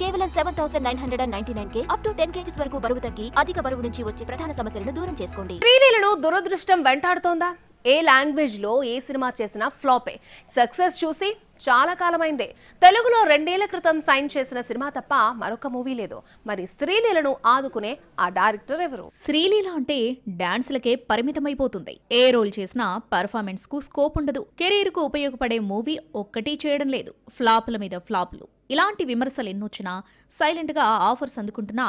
కేవలం 7,999 up to 10 kgs వరకు బరువు తగ్గి అధిక బరువు నుంచి వచ్చే ప్రధాన సమస్యలను దూరం చేసుకోండి. శ్రీలీలను దురదృష్టం వెంటాడుతోందా? ఏ లాంగ్వేజ్ లో ఏ సినిమా చేసినా ఫ్లాపే. సక్సెస్ చూసి చాలా కాలమైందే. తెలుగులో 2 ఏళ్ల క్రితం సైన్ చేసిన సినిమా తప్ప మరొక మూవీ లేదు. మరి శ్రీలీలను ఆదుకునే ఆ డైరెక్టర్ ఎవరు? శ్రీలీల అంటే డాన్సులకే పరిమితమైపోతుంది. ఏ రోల్ చేసినా పర్ఫార్మెన్స్ కు స్కోప్ ఉండదు. కెరీర్ కు ఉపయోగపడే మూవీ ఒక్కటి చేయడం లేదు. ఫ్లాపుల మీద ఫ్లాపులు. ఇలాంటి విమర్శలు ఎన్నొచ్చినా సైలెంట్ గా ఆఫర్స్ అందుకుంటున్నా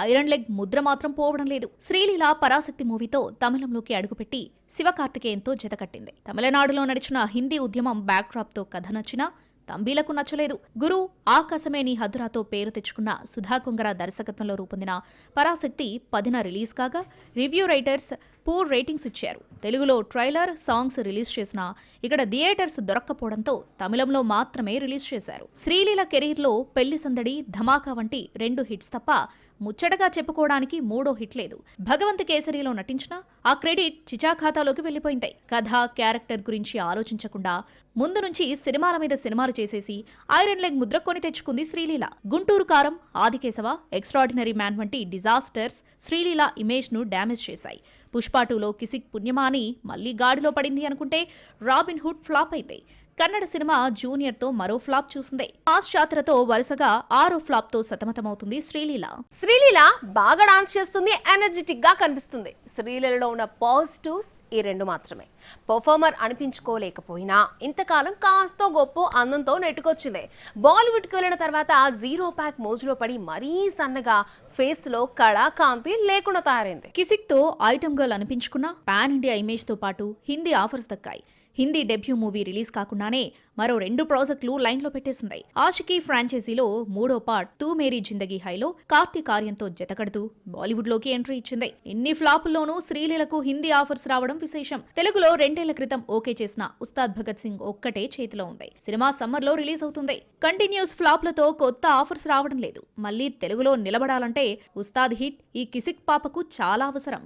ఐరన్ లెగ్ ముద్ర మాత్రం పోవడం లేదు. శ్రీలీల పరాశక్తి మూవీతో తమిళంలోకి అడుగుపెట్టి శివకార్తికేయన్తో జతకట్టింది. తమిళనాడులో నడిచిన హిందీ ఉద్యమం బ్యాక్డ్రాప్ తో కథ నచ్చినా తంబీలకు నచ్చలేదు. గురు, ఆకాశమే నీ హద్దురాతో పేరు తెచ్చుకున్న సుధా కొంగర దర్శకత్వంలో రూపొందిన పరాశక్తి 10న రిలీజ్ కాగా రివ్యూ రైటర్స్ పూర్ రేటింగ్స్ ఇచ్చారు. తెలుగులో ట్రైలర్, సాంగ్స్ రిలీజ్ చేసినా ఇక్కడ థియేటర్స్ దొరక్కపోవడంతో తమిళంలో మాత్రమే రిలీజ్ చేశారు. శ్రీలీల కెరీర్లో పెళ్లి సందడి, ధమాకా వంటి 2 హిట్స్ తప్ప ముచ్చటగా చెప్పుకోవడానికి 3వ హిట్ లేదు. భగవంత్ కేసరిలో నటించినా ఆ క్రెడిట్ చిచా ఖాతాలోకి వెళ్లిపోయింది. కథ, క్యారెక్టర్ గురించి ఆలోచించకుండా ముందు నుంచి సినిమాల మీద సినిమాలు చేసేసి ఐరన్ లెగ్ ముద్ర కొని తెచ్చుకుంది శ్రీలీల. గుంటూరు కారం, ఆదికేశవ, ఎక్స్ట్రాడినరీ మ్యాన్ వంటి డిజాస్టర్స్ శ్రీలీల ఇమేజ్ ను డ్యామేజ్ చేశాయి. పుష్ప 2లో కిసిక్ పుణ్యమాని మళ్లీ గాడిలో పడింది అనుకుంటే రాబిన్ హుడ్ ఫ్లాప్ అయింది. కన్నడ సినిమా జూనియర్ తో మరో ఫ్లాప్ చూసింది. పాశ్చాత్యతో వరుసగా 6వ ఫ్లాప్ తో సతమతమవుతుంది శ్రీలీల. శ్రీలీల బాగా డాన్స్ చేస్తుంది, ఎనర్జెటిక్ గా కనిపిస్తుంది. శ్రీలీలలో ఉన్న పాజిటివ్స్ ఈ 2 మాత్రమే. పర్ఫార్మర్ అనిపించుకోలేకపోయినా ఇంతకాలం కాస్తో గొప్ప అందంతో నెట్టుకొచ్చింది. బాలీవుడ్ కి వెళ్ళిన తర్వాత 0 ప్యాక్ మోజులో పడి మరీ సన్నగా ఫేస్ లో కళాకాంతి లేకుండా తయారైంది. కిసిక్ తో ఐటమ్ గర్ల్ అనిపించుకున్న పాన్ ఇండియా ఇమేజ్ తో పాటు హిందీ ఆఫర్స్ దక్కాయి. హిందీ డెబ్యూ మూవీ రిలీజ్ కాకుండానే మరో 2 ప్రాజెక్టులు లైన్లో పెట్టేసింది. ఆషికీ ఫ్రాంచైజీలో 3వ పార్ట్ తూ మేరీ జిందగీ హైలో కార్తీక్ ఆర్యన్తో జతకడుతూ బాలీవుడ్ లోకి ఎంట్రీ ఇచ్చింది. ఇన్ని ఫ్లాపుల్లోనూ శ్రీలీలకు హిందీ ఆఫర్స్ రావడం విశేషం. తెలుగులో 2 ఏళ్ల క్రితం ఓకే చేసిన ఉస్తాద్ భగత్ సింగ్ ఒక్కటే చేతిలో ఉంది. సినిమా సమ్మర్ లో రిలీజ్ అవుతుంది. కంటిన్యూస్ ఫ్లాప్లతో కొత్త ఆఫర్స్ రావడం లేదు. మళ్లీ తెలుగులో నిలబడాలంటే ఉస్తాద్ హిట్ ఈ కిసిక్ పాపకు చాలా అవసరం.